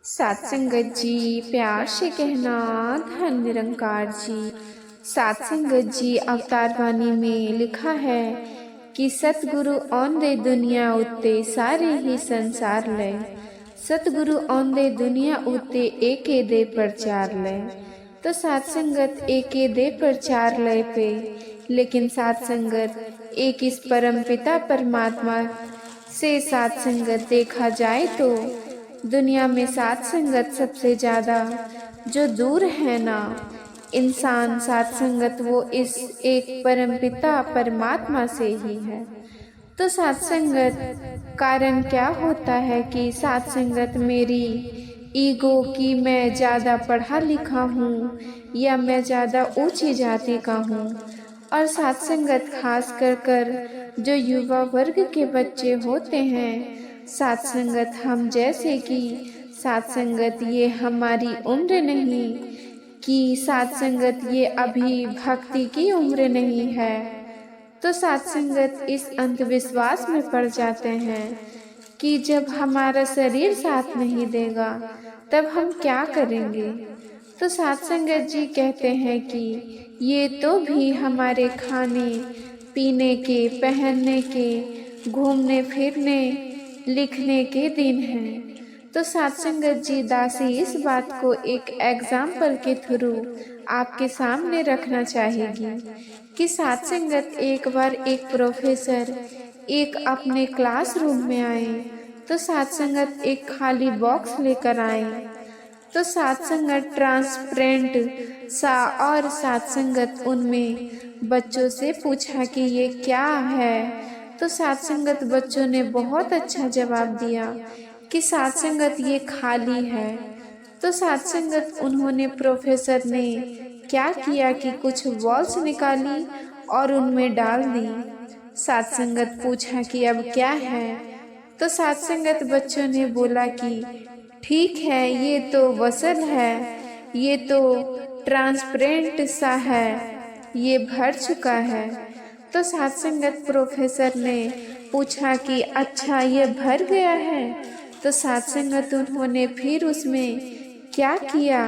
सात संगत जी प्यार से कहना धन निरंकार जी। सात संगत जी अवतार वाणी में लिखा है कि सतगुरु औंदे दुनिया उत्ते सारे ही संसार ले। सतगुरु औंदे दुनिया उत्ते एके दे प्रचार ले। तो सात संगत एके दे प्रचार ले पे, लेकिन सात संगत एक इस परम पिता परमात्मा से सात संगत देखा जाए तो दुनिया में सात संगत सबसे ज़्यादा जो दूर है ना इंसान सात संगत वो इस एक परम पिता परमात्मा से ही है। तो सात संगत कारण क्या होता है कि सात संगत मेरी ईगो की मैं ज़्यादा पढ़ा लिखा हूँ या मैं ज़्यादा ऊंची जाति का हूँ। और सात संगत खास कर जो युवा वर्ग के बच्चे होते हैं, सात संगत हम जैसे कि सात संगत ये हमारी उम्र नहीं कि सात संगत ये अभी भक्ति की उम्र नहीं है। तो सात संगत इस अंधविश्वास में पड़ जाते हैं कि जब हमारा शरीर साथ नहीं देगा तब हम क्या करेंगे। तो सात संगत जी कहते हैं कि ये तो भी हमारे खाने पीने के, पहनने के, घूमने फिरने लिखने के दिन हैं। तो सात संगत जी दासी इस बात को एक एग्जाम्पल के थ्रू आपके सामने रखना चाहेगी कि सात संगत एक बार एक प्रोफेसर एक अपने क्लासरूम में आए। तो सात संगत एक खाली बॉक्स लेकर आए। तो सात संगत ट्रांसपेरेंट सा और सात संगत उनमें बच्चों से पूछा कि ये क्या है। तो सात संगत बच्चों ने बहुत अच्छा जवाब दिया कि सात संगत ये खाली है। तो सात संगत उन्होंने प्रोफेसर ने क्या किया कि कुछ बॉल्स निकाली और उनमें डाल दी। सात संगत पूछा कि अब क्या है। तो सात संगत बच्चों ने बोला कि ठीक है, ये तो वसल है, ये तो ट्रांसपेरेंट सा है, ये भर चुका है। तो सात संगत प्रोफेसर ने पूछा कि अच्छा ये भर गया है। तो सात संगत उन्होंने फिर उसमें क्या किया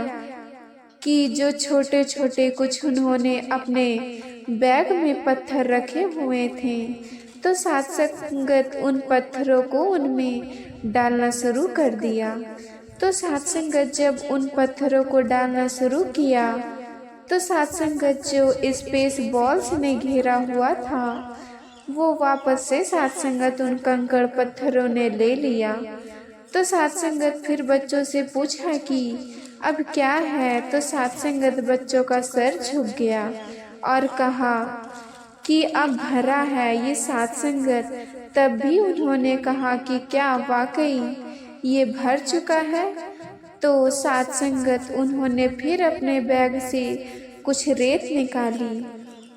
कि जो छोटे छोटे कुछ उन्होंने अपने बैग में पत्थर रखे हुए थे, तो सात संगत उन पत्थरों को उनमें डालना शुरू कर दिया। तो सात संगत जब उन पत्थरों को डालना शुरू किया तो सात संगत जो स्पेस बॉल्स ने घेरा हुआ था वो वापस से सात संगत उन कंकड़ पत्थरों ने ले लिया। तो सात संगत फिर बच्चों से पूछा कि अब क्या है। तो सात संगत बच्चों का सर झुक गया और कहा कि अब भरा है। ये सात संगत तब भी उन्होंने कहा कि क्या वाकई ये भर चुका है। तो सात संगत उन्होंने फिर अपने बैग से कुछ रेत निकाली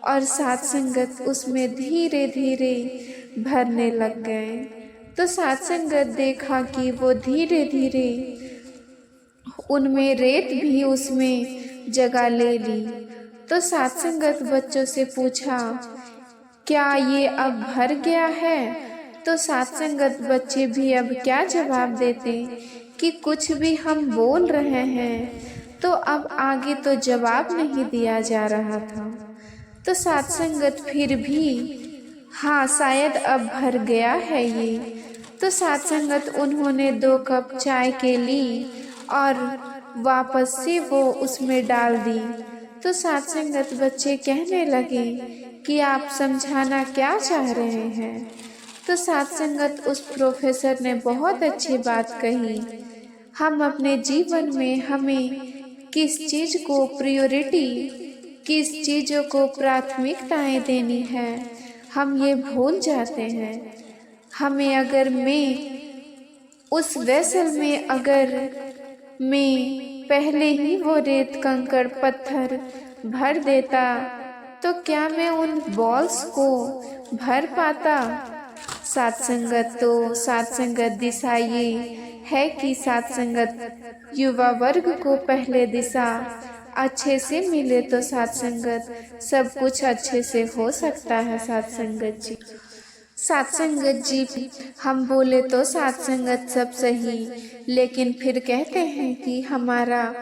और सात संगत उसमें धीरे धीरे भरने लग गए। तो सात संगत देखा कि वो धीरे धीरे उनमें रेत भी उसमें जगह ले ली। तो सात संगत बच्चों से पूछा क्या ये अब भर गया है। तो सात संगत बच्चे भी अब क्या जवाब देते कि कुछ भी हम बोल रहे हैं, तो अब आगे तो जवाब नहीं दिया जा रहा था। तो सात संगत फिर भी हाँ शायद अब भर गया है ये। तो सात संगत उन्होंने 2 कप चाय के ली और वापस से वो उसमें डाल दी। तो सात संगत बच्चे कहने लगे कि आप समझाना क्या चाह रहे हैं। तो सात संगत उस प्रोफेसर ने बहुत अच्छी बात कही, हम अपने जीवन में हमें किस चीज़ को प्रायोरिटी, किस चीज़ों को प्राथमिकताएं देनी है, हम ये भूल जाते हैं। हमें अगर मैं उस वेसल में अगर मैं पहले ही वो रेत कंकड़ पत्थर भर देता तो क्या मैं उन बॉल्स को भर पाता। सात संगत तो सात संगत दिशा ये है कि सात संगत युवा वर्ग को पहले दिशा अच्छे से मिले तो सात संगत सब कुछ अच्छे से हो सकता है। सात संगत जी। सात संगत जी, हम बोले तो सात संगत सब सही, लेकिन फिर कहते हैं कि हमारा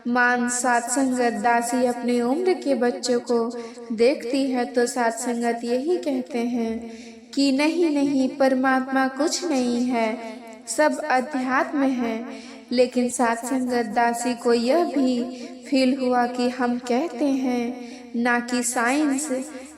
मान सात संगत दासी अपनी उम्र के बच्चों को देखती है तो सात संगत यही कहते हैं कि नहीं नहीं, परमात्मा कुछ नहीं है, सब अध्यात्म है। लेकिन सात संगत दासी को यह भी फील हुआ कि हम कहते हैं ना कि साइंस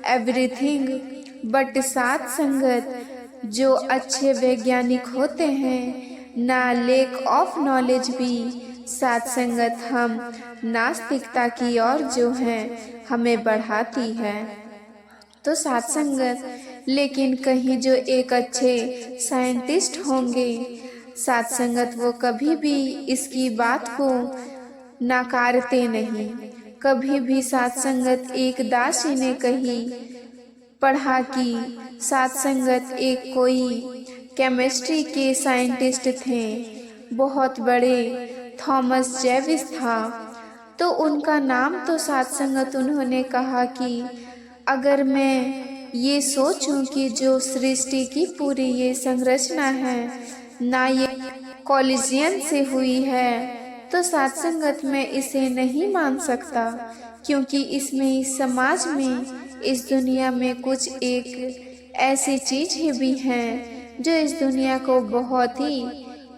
एवरीथिंग, बट सात संगत जो अच्छे वैज्ञानिक होते हैं ना लेक ऑफ नॉलेज भी। सात संगत हम नास्तिकता की ओर जो है हमें बढ़ाती है। तो सात संगत लेकिन कहीं जो एक अच्छे साइंटिस्ट होंगे, सात संगत वो कभी भी इसकी बात को नकारते नहीं। कभी भी सात संगत एक दासी ने कही पढ़ा कि सात संगत एक कोई केमिस्ट्री के साइंटिस्ट थे, बहुत बड़े थॉमस जेविस था, तो उनका नाम तो सात संगत उन्होंने कहा कि अगर मैं ये सोचूं कि जो सृष्टि की पूरी ये संरचना है ना ये कॉलिजन से हुई है, तो सात संगत में इसे नहीं मान सकता, क्योंकि इसमें इस समाज में इस दुनिया में कुछ एक ऐसी चीज ही भी हैं जो इस दुनिया को बहुत ही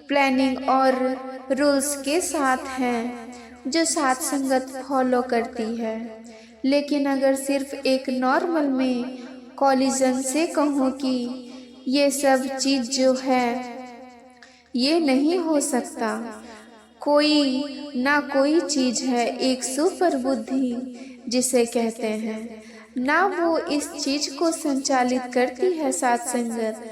प्लानिंग और रूल्स के साथ हैं, जो सात संगत फॉलो करती है। लेकिन अगर सिर्फ एक नॉर्मल में कॉलिजन से कहूँ कि ये सब चीज जो है ये नहीं हो सकता, कोई ना कोई चीज है एक सुपर बुद्धि जिसे कहते हैं ना, वो इस चीज को संचालित करती है सात संगत।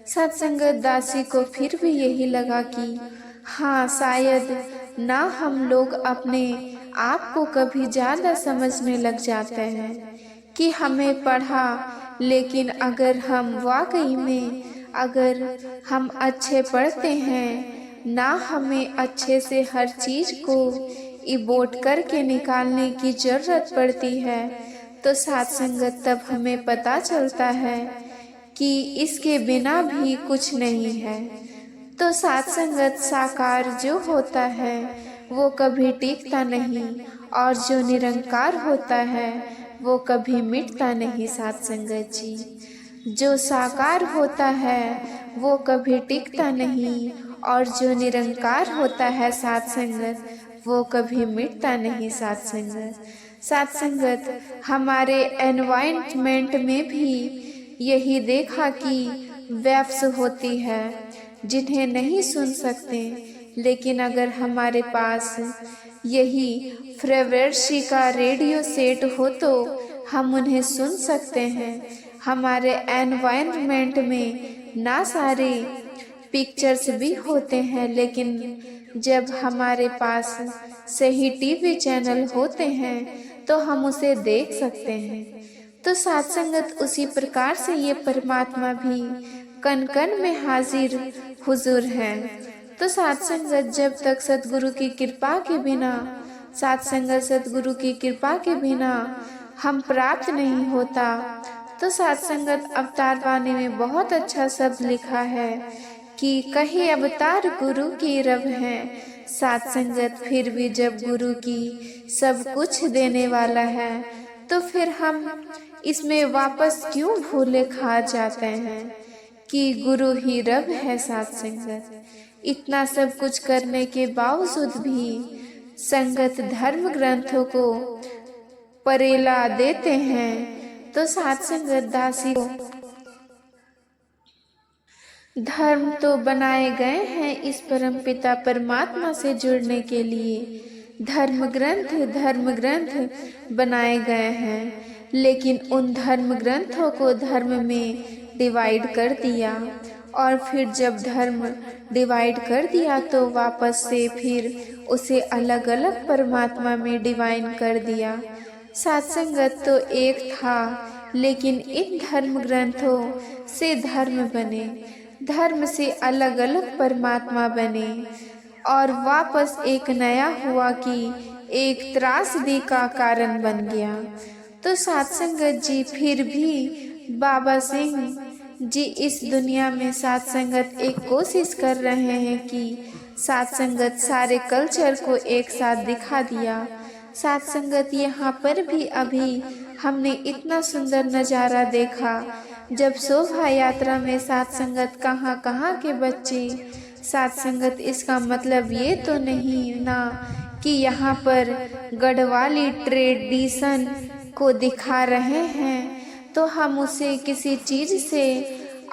सात संगत दासी को फिर भी यही लगा कि हाँ शायद ना हम लोग अपने आप को कभी ज्यादा समझने लग जाते हैं कि हमें पढ़ा, लेकिन अगर हम वाकई में अगर हम अच्छे पढ़ते हैं ना, हमें अच्छे से हर चीज को इबोट करके निकालने की जरूरत पड़ती है, तो सात संगत तब हमें पता चलता है कि इसके बिना भी कुछ नहीं है। तो सात संगत साकार जो होता है वो कभी टिकता नहीं, और जो निरंकार होता है वो कभी मिटता नहीं। सात संगत जी, जो साकार होता है वो कभी टिकता नहीं, और जो निरंकार होता है सात संगत वो कभी मिटता नहीं। सात संगत हमारे एनवायरनमेंट में भी यही देखा कि वेव्स होती है जिन्हें नहीं सुन सकते, लेकिन अगर हमारे पास यही फ्रीक्वेंसी का रेडियो सेट हो तो हम उन्हें सुन सकते हैं। हमारे एनवायरनमेंट में ना सारे पिक्चर्स भी होते हैं, लेकिन जब हमारे पास सही टीवी चैनल होते हैं तो हम उसे देख सकते हैं। तो सात संगत उसी प्रकार से ये परमात्मा भी कण कण में हाजिर हुजूर है। तो सात संगत जब तक सतगुरु की कृपा के बिना, सात संगत सतगुरु की कृपा के बिना हम प्राप्त नहीं होता। तो सात संगत अवतार वाणी में बहुत अच्छा शब्द लिखा है कि कहे अवतार गुरु की रब है। सात संगत फिर भी जब गुरु की सब कुछ देने वाला है तो फिर हम इसमें वापस क्यों भूले खा जाते हैं कि गुरु ही रब है। सात संगत इतना सब कुछ करने के बावजूद भी संगत धर्म ग्रंथों को परेला देते हैं। तो सात संगत दासी को धर्म तो बनाए गए हैं इस परम पिता परमात्मा से जुड़ने के लिए, धर्म ग्रंथ बनाए गए हैं, लेकिन उन धर्म ग्रंथों को धर्म में डिवाइड कर दिया, और फिर जब धर्म डिवाइड कर दिया तो वापस से फिर उसे अलग अलग परमात्मा में डिवाइन कर दिया। सात संगत तो एक था, लेकिन इन धर्म ग्रंथों से धर्म बने, धर्म से अलग अलग परमात्मा बने, और वापस एक नया हुआ कि एक त्रासदी का कारण बन गया। तो सात संगत जी फिर भी बाबा सिंह जी इस दुनिया में साथ संगत एक कोशिश कर रहे हैं कि साथ संगत सारे कल्चर को एक साथ दिखा दिया। साथ संगत यहाँ पर भी अभी हमने इतना सुंदर नज़ारा देखा जब शोभा यात्रा में साथ संगत कहाँ कहाँ के बच्चे साथ संगत। इसका मतलब ये तो नहीं ना कि यहाँ पर गढ़वाली ट्रेडिशन को दिखा रहे हैं तो हम उसे किसी चीज़ से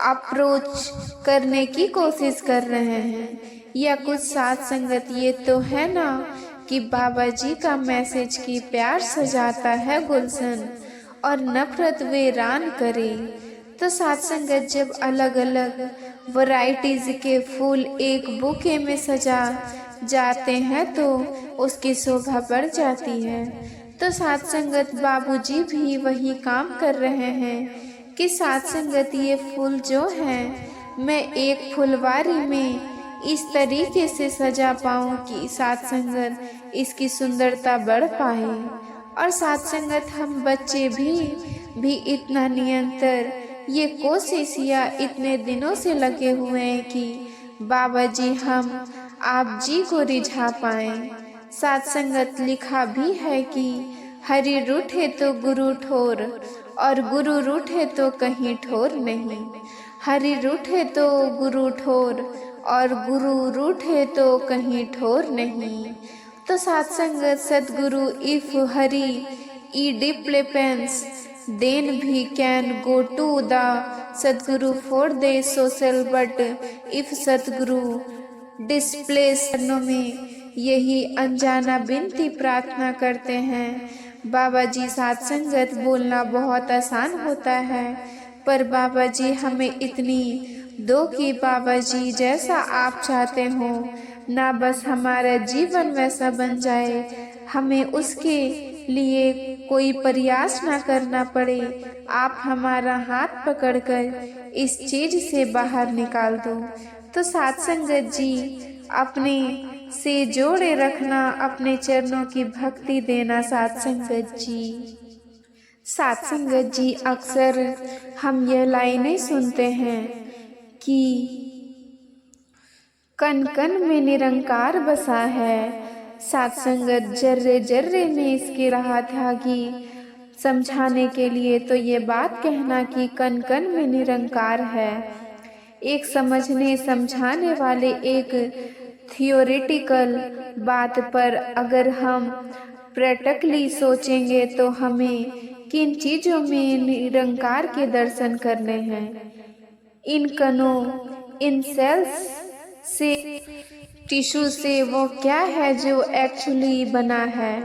अप्रोच करने की कोशिश कर रहे हैं या कुछ। साथ संगत ये तो है ना कि बाबा जी का मैसेज की प्यार सजाता है गुलशन और नफरत वीरान करे। तो साथ संगत जब अलग अलग वैरायटीज के फूल एक बुके में सजा जाते हैं तो उसकी शोभा बढ़ जाती है। तो साथ संगत बाबूजी भी वही काम कर रहे हैं कि साथ संगत ये फूल जो हैं मैं एक फुलवारी में इस तरीके से सजा पाऊँ कि साथ संगत इसकी सुंदरता बढ़ पाए। और साथ संगत हम बच्चे भी इतना निरंतर ये कोशिश या इतने दिनों से लगे हुए हैं कि बाबा जी हम आप जी को रिझा पाएं। साथ संगत लिखा भी है कि हरि रूठे तो गुरु ठोर और गुरु रूठे तो कहीं ठोर नहीं। हरि रूठे तो गुरु ठोर और गुरु रूठे तो कहीं ठोर नहीं। तो साथ संगत सदगुरु इफ हरि ई डिप्लेपेंस देन भी कैन गो टू द सदगुरु for they social but if सदगुरु डिस्प्लेस में यही अनजाना विनती प्रार्थना करते हैं। बाबा जी साथ संगत बोलना बहुत आसान होता है पर बाबा जी हमें इतनी दो कि बाबा जी जैसा आप चाहते हो ना बस हमारा जीवन वैसा बन जाए हमें उसके लिए कोई प्रयास ना करना पड़े। आप हमारा हाथ पकड़कर इस चीज से बाहर निकाल दो। तो साथ संगत जी अपने से जोड़े रखना, अपने चरणों की भक्ति देना। साथ संगत जी, साथ संगत जी अक्सर हम यह लाइनें सुनते हैं कि कण कण में निरंकार बसा है। साथ संगत जर्रे जर्रे में इसकी रहा था कि समझाने के लिए तो ये बात कहना कि कण कण में निरंकार है एक समझने समझाने वाले एक थियोरेटिकल बात पर अगर हम प्रैक्टिकली सोचेंगे तो हमें किन चीज़ों में निरंकार के दर्शन करने हैं। इन कणों, इन सेल्स से, टिश्यू से वो क्या है जो एक्चुअली बना है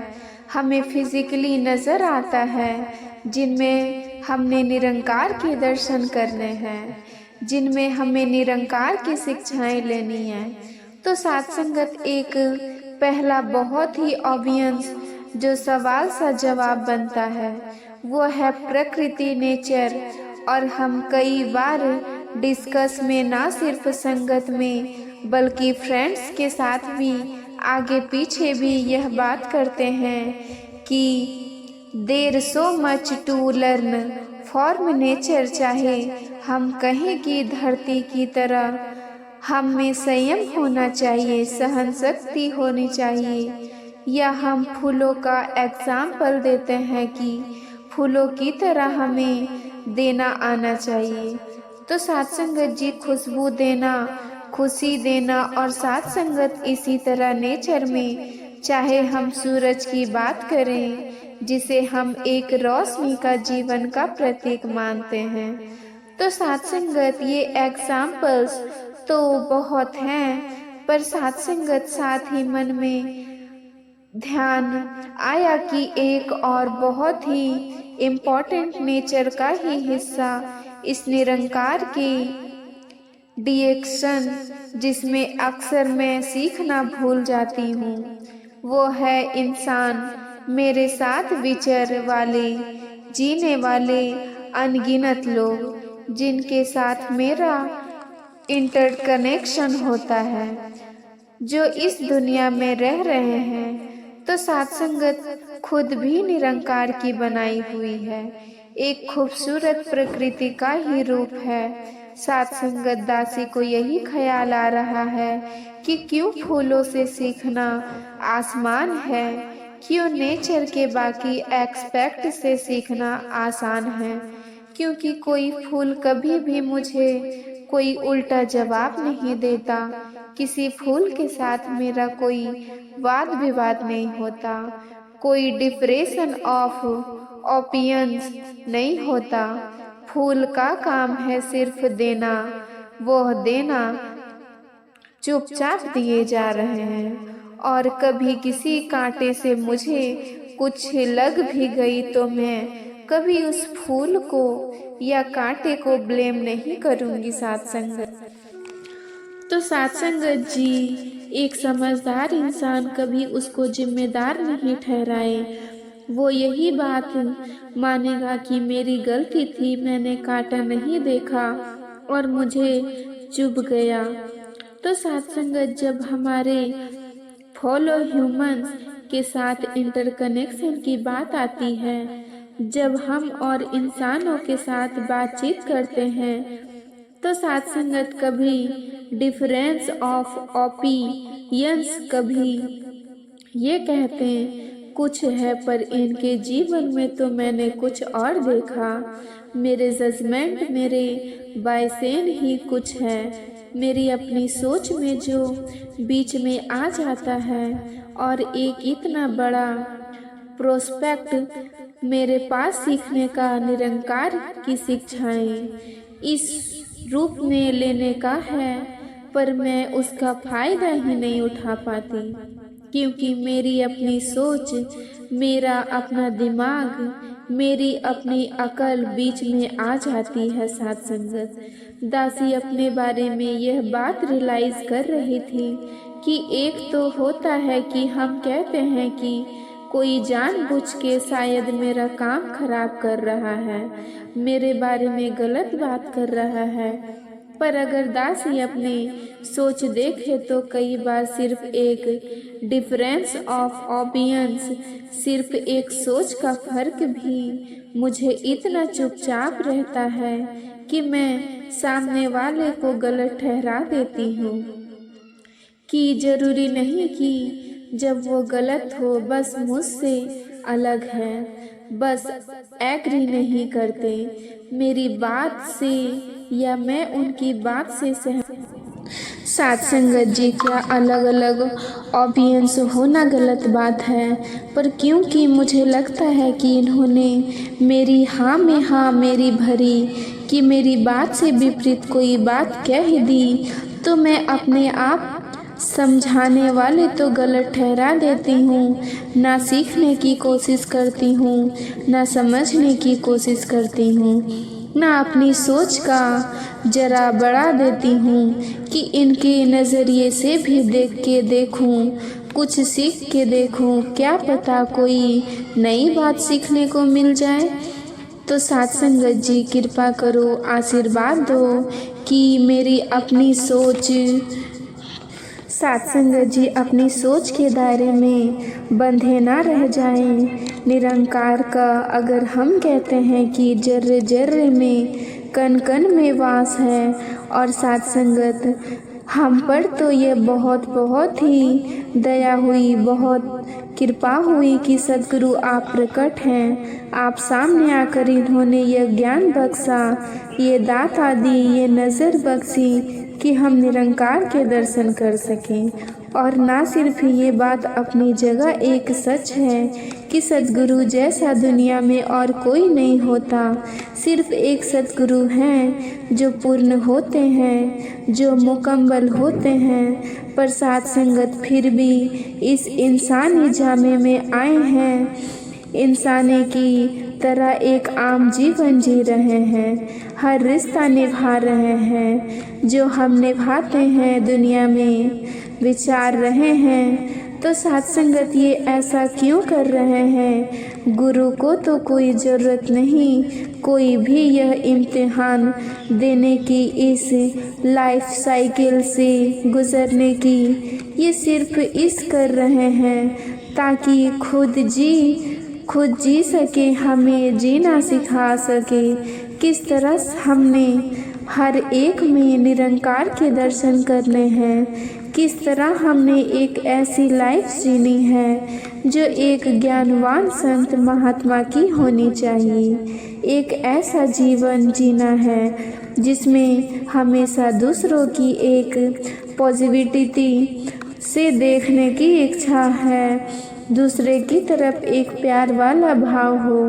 हमें फिजिकली नज़र आता है, जिनमें हमने निरंकार के दर्शन करने हैं, जिनमें हमें निरंकार की शिक्षाएं लेनी है। तो साथ संगत एक पहला बहुत ही ऑब्वियस जो सवाल सा जवाब बनता है वो है प्रकृति, नेचर। और हम कई बार डिस्कस में ना सिर्फ संगत में बल्कि फ्रेंड्स के साथ भी आगे पीछे भी यह बात करते हैं कि there so much to learn from nature. चाहे हम कहें कि धरती की तरह हम में संयम होना चाहिए, सहन शक्ति होनी चाहिए, या हम फूलों का एग्जाम्पल देते हैं कि फूलों की तरह हमें देना आना चाहिए। तो साथ संगत जी खुशबू देना, खुशी देना और साथ संगत इसी तरह नेचर में, चाहे हम सूरज की बात करें जिसे हम एक रोशनी का जीवन का प्रतीक मानते हैं। तो साथ संगत ये एग्जाम्पल्स तो बहुत हैं पर साथ संगत साथ ही मन में ध्यान आया कि एक और बहुत ही इम्पोर्टेंट नेचर का ही हिस्सा इस निरंकार की डिएक्शन जिसमें अक्सर मैं सीखना भूल जाती हूँ वो है इंसान, मेरे साथ विचर वाले, जीने वाले अनगिनत लोग जिनके साथ मेरा इंटरकनेक्शन होता है, जो इस दुनिया में रह रहे हैं। तो साथ संगत खुद भी निरंकार की बनाई हुई है। एक खूबसूरत प्रकृति का ही रूप है। साथ संगत दासी को यही ख्याल आ रहा है कि क्यों फूलों से सीखना आसमान है, क्यों नेचर के बाकी एक्सपेक्ट से सीखना आसान है। क्योंकि कोई फूल कभी भी मुझे कोई उल्टा जवाब नहीं देता, किसी फूल के साथ मेरा कोई वाद विवाद नहीं होता, कोई डिफरेंस ऑफ ओपिनियंस नहीं होता। फूल का काम है सिर्फ देना, वह देना चुपचाप दिए जा रहे हैं। और कभी किसी कांटे से मुझे कुछ लग भी गई तो मैं कभी उस फूल को या कांटे को ब्लेम नहीं करूंगी साथ संगत। तो साथ संगत जी, एक समझदार इंसान कभी उसको जिम्मेदार नहीं ठहराए। वो यही बात मानेगा कि मेरी गलती थी, मैंने कांटा नहीं देखा और मुझे चुभ गया। तो साथ संगत, जब हमारे फॉलो ह्यूमंस के साथ इंटरकनेक्शन की बात आती है, जब हम और इंसानों के साथ बातचीत करते हैं, तो साथ संगत कभी डिफरेंस ऑफ ओपिनियंस, कभी ये कहते हैं कुछ है पर इनके जीवन में तो मैंने कुछ और देखा। मेरे जजमेंट, मेरे बायसेन ही कुछ है। मेरी अपनी सोच में जो बीच में आ जाता है और एक इतना बड़ा प्रोस्पेक्ट मेरे पास सीखने का, निरंकार की शिक्षाएं इस रूप में लेने का है, पर मैं उसका फायदा ही नहीं उठा पाती। क्योंकि मेरी अपनी सोच, मेरा अपना दिमाग, मेरी अपनी अकल बीच में आ जाती है साथ संगत। दासी अपने बारे में यह बात रियलाइज कर रही थी कि एक तो होता है कि हम कहते हैं कि कोई जानबूझ के शायद मेरा काम खराब कर रहा है, मेरे बारे में गलत बात कर रहा है, पर अगर दासी अपनी सोच देखे तो कई बार सिर्फ एक डिफरेंस ऑफ ओपिनियंस, सिर्फ एक सोच का फर्क भी मुझे इतना चुपचाप रहता है कि मैं सामने वाले को गलत ठहरा देती हूँ। कि जरूरी नहीं कि जब वो गलत हो बस मुझसे अलग है, बस एग्री नहीं करते मेरी बात से या मैं उनकी बात से सहमत। साथ संगत जी, क्या अलग अलग ओपिनियंस होना गलत बात है, पर क्योंकि मुझे लगता है कि इन्होंने मेरी हाँ में हाँ मेरी भरी कि मेरी बात से विपरीत कोई बात कह दी, तो मैं अपने आप समझाने वाले तो गलत ठहरा देती हूँ, ना सीखने की कोशिश करती हूँ, ना समझने की कोशिश करती हूँ, ना अपनी सोच का जरा बढ़ा देती हूँ कि इनके नज़रिए से भी देख के देखूँ, कुछ सीख के देखूँ, क्या पता कोई नई बात सीखने को मिल जाए। तो साथ संगत जी, कृपा करो, आशीर्वाद दो कि मेरी अपनी सोच, साथ संगत जी, अपनी सोच के दायरे में बंधे ना रह जाएं। निरंकार का अगर हम कहते हैं कि जर्रे जर्रे में कण कण में वास है, और साथ संगत हम पर तो ये बहुत बहुत ही दया हुई, बहुत कृपा हुई कि सद्गुरु आप प्रकट हैं, आप सामने आकर इन्होंने यह ज्ञान बख्शा, ये दात आदि, ये नज़र बख्शी कि हम निरंकार के दर्शन कर सकें। और ना सिर्फ ये बात अपनी जगह एक सच है कि सद्गुरु जैसा दुनिया में और कोई नहीं होता, सिर्फ एक सद्गुरु हैं जो पूर्ण होते हैं, जो मुकम्मल होते हैं, पर साथ संगत फिर भी इस इंसानी जामे में आए हैं, इंसानी की तरह एक आम जीवन जी रहे हैं, हर रिश्ता निभा रहे हैं जो हम निभाते हैं दुनिया में, विचार रहे हैं। तो साथ संगत ये ऐसा क्यों कर रहे हैं? गुरु को तो कोई ज़रूरत नहीं कोई भी यह इम्तिहान देने की, इस लाइफ साइकिल से गुजरने की, ये सिर्फ इस कर रहे हैं ताकि खुद जी खुद जी सके, हमें जीना सिखा सके। किस तरह हमने हर एक में निरंकार के दर्शन करने हैं, किस तरह हमने एक ऐसी लाइफ जीनी है जो एक ज्ञानवान संत महात्मा की होनी चाहिए। एक ऐसा जीवन जीना है जिसमें हमेशा दूसरों की एक पॉजिटिविटी से देखने की इच्छा है, दूसरे की तरफ एक प्यार वाला भाव हो,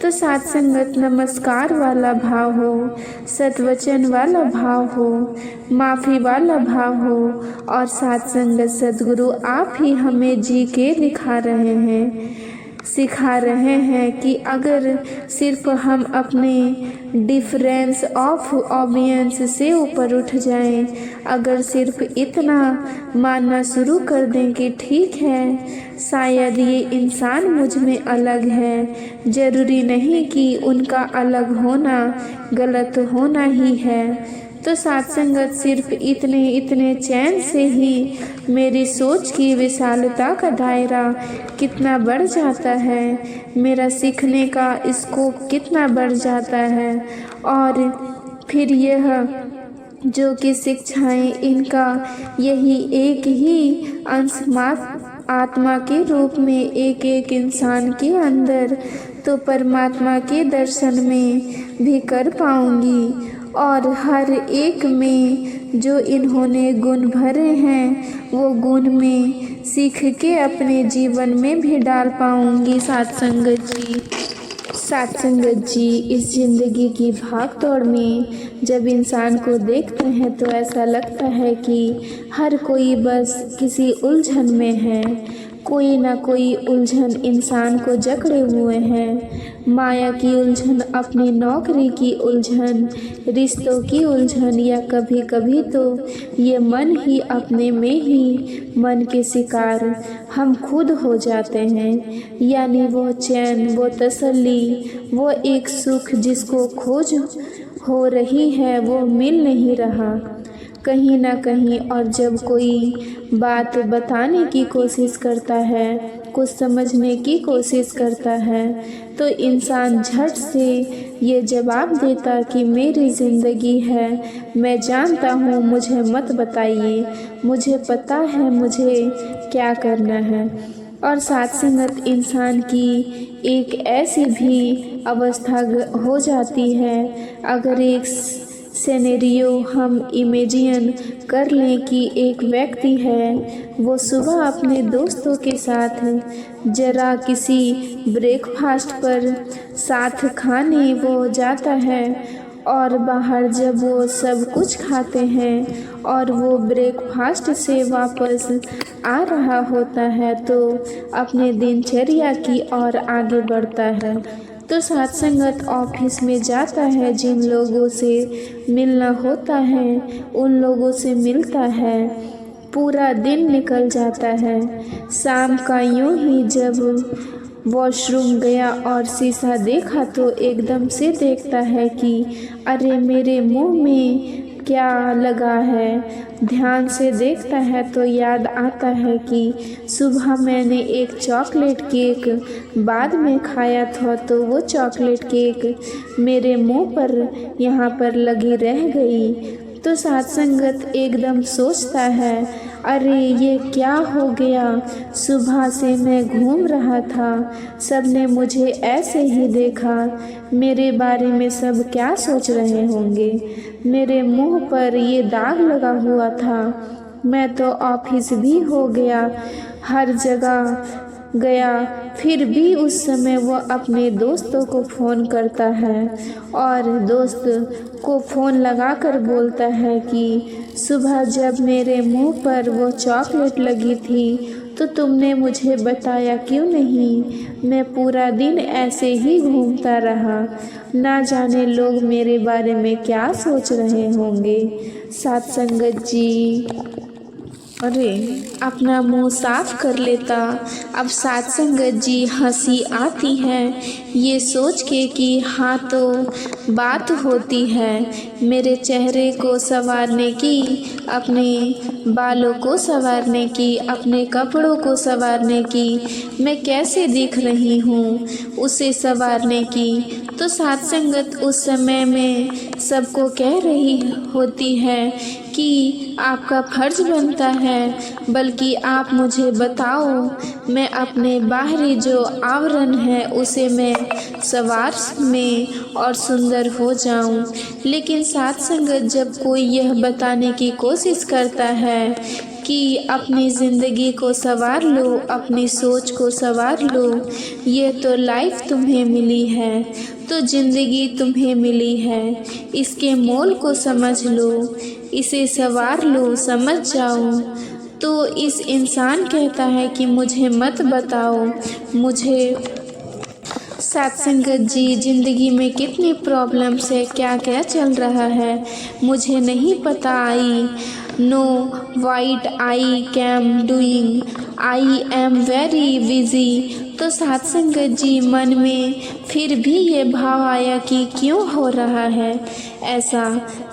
तो साथ संगत नमस्कार वाला भाव हो, सत्वचन वाला भाव हो, माफ़ी वाला भाव हो। और साथ संगत सद्गुरु आप ही हमें जी के दिखा रहे हैं, सिखा रहे हैं कि अगर सिर्फ हम अपने डिफरेंस ऑफ ओबियंस से ऊपर उठ जाएं, अगर सिर्फ इतना मानना शुरू कर दें कि ठीक है, शायद ये इंसान मुझ में अलग है, ज़रूरी नहीं कि उनका अलग होना गलत होना ही है, तो साथ संगत सिर्फ इतने चैन से ही मेरी सोच की विशालता का दायरा कितना बढ़ जाता है, मेरा सीखने का स्कोप कितना बढ़ जाता है। और फिर यह जो कि शिक्षाएं, इनका यही एक ही अंश आत्मा के रूप में एक एक इंसान के अंदर तो परमात्मा के दर्शन में भी कर पाऊंगी। और हर एक में जो इन्होंने गुण भरे हैं वो गुण में सीख के अपने जीवन में भी डाल पाऊंगी। साथ संगत जी, इस ज़िंदगी की भाग दौड़ में जब इंसान को देखते हैं तो ऐसा लगता है कि हर कोई बस किसी उलझन में है, कोई ना कोई उलझन इंसान को जकड़े हुए हैं। माया की उलझन, अपनी नौकरी की उलझन, रिश्तों की उलझन, या कभी कभी तो ये मन ही अपने में ही मन के शिकार हम खुद हो जाते हैं। यानी वो चैन, वो तसल्ली, वो एक सुख जिसको खोज हो रही है वो मिल नहीं रहा कहीं ना कहीं। और जब कोई बात बताने की कोशिश करता है, कुछ समझने की कोशिश करता है, तो इंसान झट से ये जवाब देता कि मेरी ज़िंदगी है, मैं जानता हूँ, मुझे मत बताइए, मुझे पता है मुझे क्या करना है। और साथ संगत इंसान की एक ऐसी भी अवस्था हो जाती है, अगर एक सिनेरियो हम इमेजिन कर लें कि एक व्यक्ति है, वो सुबह अपने दोस्तों के साथ जरा किसी ब्रेकफास्ट पर साथ खाने वो जाता है, और बाहर जब वो सब कुछ खाते हैं और वो ब्रेकफास्ट से वापस आ रहा होता है तो अपने दिनचर्या की ओर आगे बढ़ता है। तो साथ संगत ऑफिस में जाता है, जिन लोगों से मिलना होता है उन लोगों से मिलता है, पूरा दिन निकल जाता है। शाम का यूं ही जब वॉशरूम गया और शीशा देखा तो एकदम से देखता है कि अरे मेरे मुंह में क्या लगा है। ध्यान से देखता है तो याद आता है कि सुबह मैंने एक चॉकलेट केक बाद में खाया था, तो वो चॉकलेट केक मेरे मुंह पर यहाँ पर लगी रह गई। तो साथ संगत एकदम सोचता है, अरे ये क्या हो गया, सुबह से मैं घूम रहा था, सबने मुझे ऐसे ही देखा, मेरे बारे में सब क्या सोच रहे होंगे, मेरे मुंह पर ये दाग लगा हुआ था, मैं तो ऑफिस भी हो गया, हर जगह गया, फिर भी उस समय वो अपने दोस्तों को फ़ोन करता है और दोस्त को फ़ोन लगाकर बोलता है कि सुबह जब मेरे मुंह पर वो चॉकलेट लगी थी तो तुमने मुझे बताया क्यों नहीं, मैं पूरा दिन ऐसे ही घूमता रहा, ना जाने लोग मेरे बारे में क्या सोच रहे होंगे। साथ संगत जी। अरे अपना मुंह साफ कर लेता। अब साथ संगत जी हंसी आती है ये सोच के कि हाँ तो बात होती है मेरे चेहरे को संवारने की, अपने बालों को संवारने की, अपने कपड़ों को संवारने की, मैं कैसे दिख रही हूँ उसे संवारने की। तो साथ संगत उस समय में सबको कह रही होती है कि आपका फर्ज बनता है, बल्कि आप मुझे बताओ मैं अपने बाहरी जो आवरण है उसे मैं सवार में और सुंदर हो जाऊं। लेकिन साथ संगत जब कोई यह बताने की कोशिश करता है कि अपनी ज़िंदगी को संवार लो, अपनी सोच को संवार लो, ये तो लाइफ तुम्हें मिली है, तो ज़िंदगी तुम्हें मिली है, इसके मोल को समझ लो, इसे संवार लो, समझ जाओ। तो इस इंसान कहता है कि मुझे मत बताओ, मुझे सत्संगत जी ज़िंदगी में कितनी प्रॉब्लम्स है, क्या क्या चल रहा है मुझे नहीं पता। I know white I came doing, I am very busy. तो सत्संगत जी मन में फिर भी ये भाव आया कि क्यों हो रहा है ऐसा।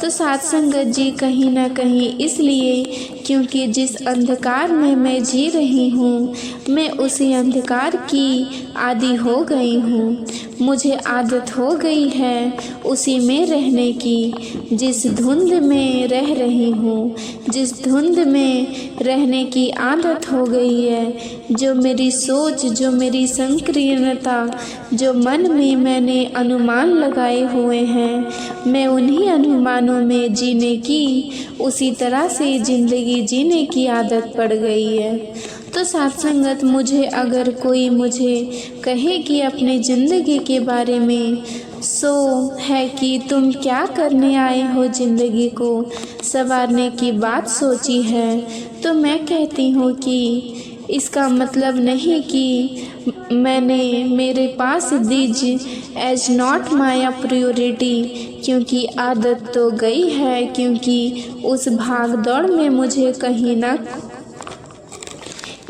तो सत्संगत जी कहीं ना कहीं इसलिए क्योंकि जिस अंधकार में मैं जी रही हूँ मैं उसी अंधकार की आदी हो गई हूँ, मुझे आदत हो गई है उसी में रहने की। जिस धुंध में रह रही हूँ, जिस धुंध में रहने की आदत हो गई है, जो मेरी सोच, जो मेरी संकीर्णता, जो मन में मैंने अनुमान लगाए हुए हैं, मैं उन्हीं अनुमानों में जीने की, उसी तरह से ज़िंदगी जीने की आदत पड़ गई है। तो सत्संगत मुझे अगर कोई मुझे कहे कि अपनी ज़िंदगी के बारे में सो है कि तुम क्या करने आए हो, ज़िंदगी को संवारने की बात सोची है, तो मैं कहती हूँ कि इसका मतलब नहीं कि मैंने मेरे पास these are not my priority, क्योंकि आदत तो गई है, क्योंकि उस भाग दौड़ में मुझे कहीं ना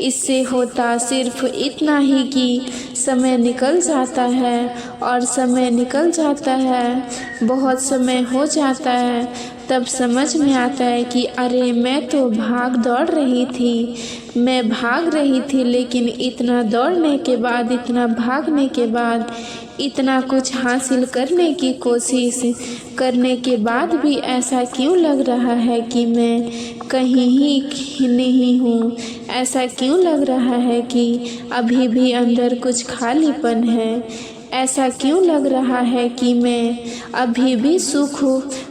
इससे होता सिर्फ इतना ही कि समय निकल जाता है, और समय निकल जाता है, बहुत समय हो जाता है, तब समझ में आता है कि अरे मैं तो भाग दौड़ रही थी, मैं भाग रही थी, लेकिन इतना दौड़ने के बाद, इतना भागने के बाद, इतना कुछ हासिल करने की कोशिश करने के बाद भी ऐसा क्यों लग रहा है कि मैं कहीं ही नहीं हूँ। ऐसा क्यों लग रहा है कि अभी भी अंदर कुछ खालीपन है। ऐसा क्यों लग रहा है कि मैं अभी भी सुख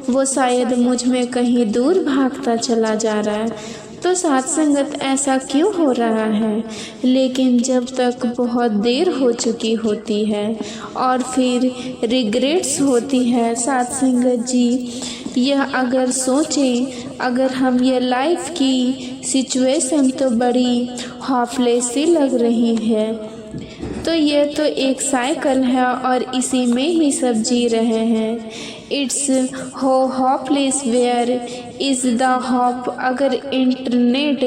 वो शायद मुझ में कहीं दूर भागता चला जा रहा है। तो सत्संगत ऐसा क्यों हो रहा है। लेकिन जब तक बहुत देर हो चुकी होती है और फिर रिग्रेट्स होती है, सत्संगत जी यह अगर सोचें, अगर हम ये लाइफ की सिचुएशन तो बड़ी हॉपलेस सी लग रही है, तो ये तो एक साइकिल है और इसी में ही सब जी रहे हैं। इट्स हो hopeless where is the hope. अगर इंटरनेट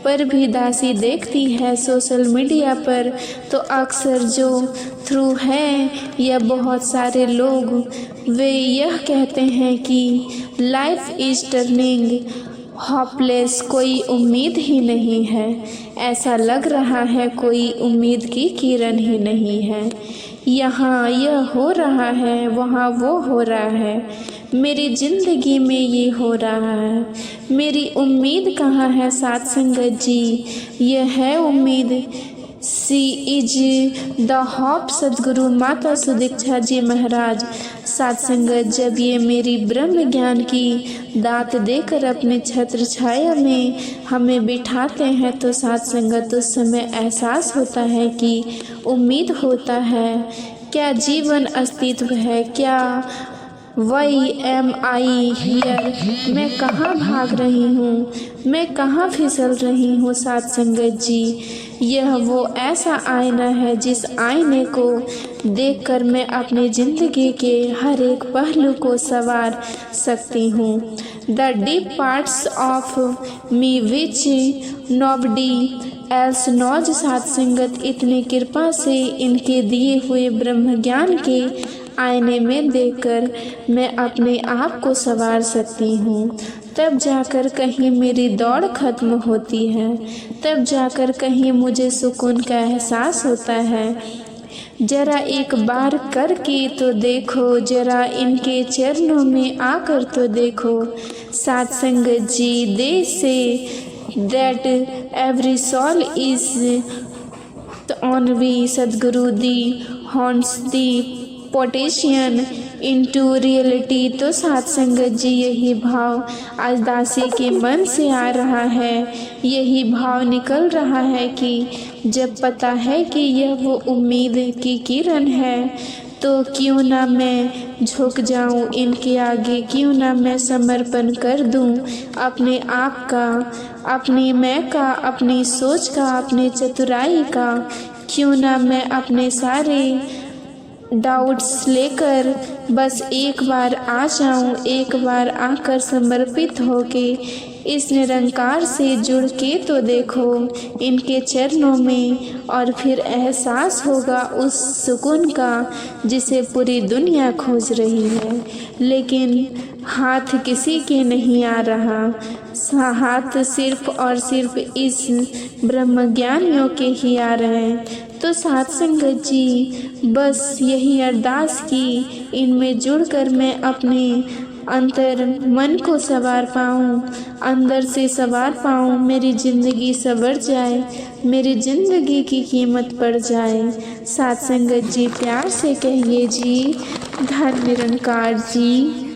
पर भी दासी देखती है सोशल मीडिया पर, तो अक्सर जो थ्रू है या बहुत सारे लोग वे यह कहते हैं कि लाइफ इज़ टर्निंग हॉपलेस, कोई उम्मीद ही नहीं है। ऐसा लग रहा है कोई उम्मीद की किरण ही नहीं है। यहाँ यह हो रहा है, वहाँ वो हो रहा है, मेरी ज़िंदगी में ये हो रहा है, मेरी उम्मीद कहाँ है सत्संगत जी। यह है उम्मीद, सी इज द हॉप। सदगुरु माता सुदीक्षा जी महाराज सत्संगत जब ये मेरी ब्रह्म ज्ञान की दात देकर अपने छत्र छाया में हमें बिठाते हैं, तो सत्संगत उस समय एहसास होता है कि उम्मीद होता है, क्या जीवन अस्तित्व है, क्या वाई एम आई हियर, मैं कहाँ भाग रही हूँ, मैं कहाँ फिसल रही हूँ। सत्संगत जी यह वो ऐसा आईना है जिस आईने को देखकर मैं अपनी ज़िंदगी के हर एक पहलू को संवार सकती हूँ। The deep parts of me which nobody else knows. साथ संगत इतनी कृपा से इनके दिए हुए ब्रह्म ज्ञान के आईने में देखकर मैं अपने आप को संवार सकती हूँ। तब जाकर कहीं मेरी दौड़ खत्म होती है, तब जाकर कहीं मुझे सुकून का एहसास होता है। जरा एक बार करके तो देखो, जरा इनके चरणों में आकर तो देखो। साथ संगत जी, दे से that every soul is on we Sadguru the haunts the पोटेशियन इनटू रियलिटी। तो साथ संगत जी, यही भाव आज दासी के मन से आ रहा है, यही भाव निकल रहा है कि जब पता है कि यह वो उम्मीद की किरण है, तो क्यों ना मैं झुक जाऊं इनके आगे, क्यों ना मैं समर्पण कर दूं अपने आप का, अपनी मैं का, अपनी सोच का, अपनी चतुराई का। क्यों ना मैं अपने सारे डाउट्स लेकर बस एक बार आ जाऊं, एक बार आकर समर्पित होके इस निरंकार से जुड़ के तो देखो इनके चरणों में, और फिर एहसास होगा उस सुकून का जिसे पूरी दुनिया खोज रही है, लेकिन हाथ किसी के नहीं आ रहा। हाथ सिर्फ और सिर्फ इस ब्रह्मज्ञानियों के ही आ रहे हैं। तो साथ संगत जी, बस यही अरदास की इनमें जुड़कर मैं अपने अंतर मन को संवार पाऊँ, अंदर से संवार पाऊँ, मेरी ज़िंदगी संवर जाए, मेरी ज़िंदगी की कीमत पड़ जाए। साथ संगत जी, प्यार से कहिए जी, धन निरंकार जी।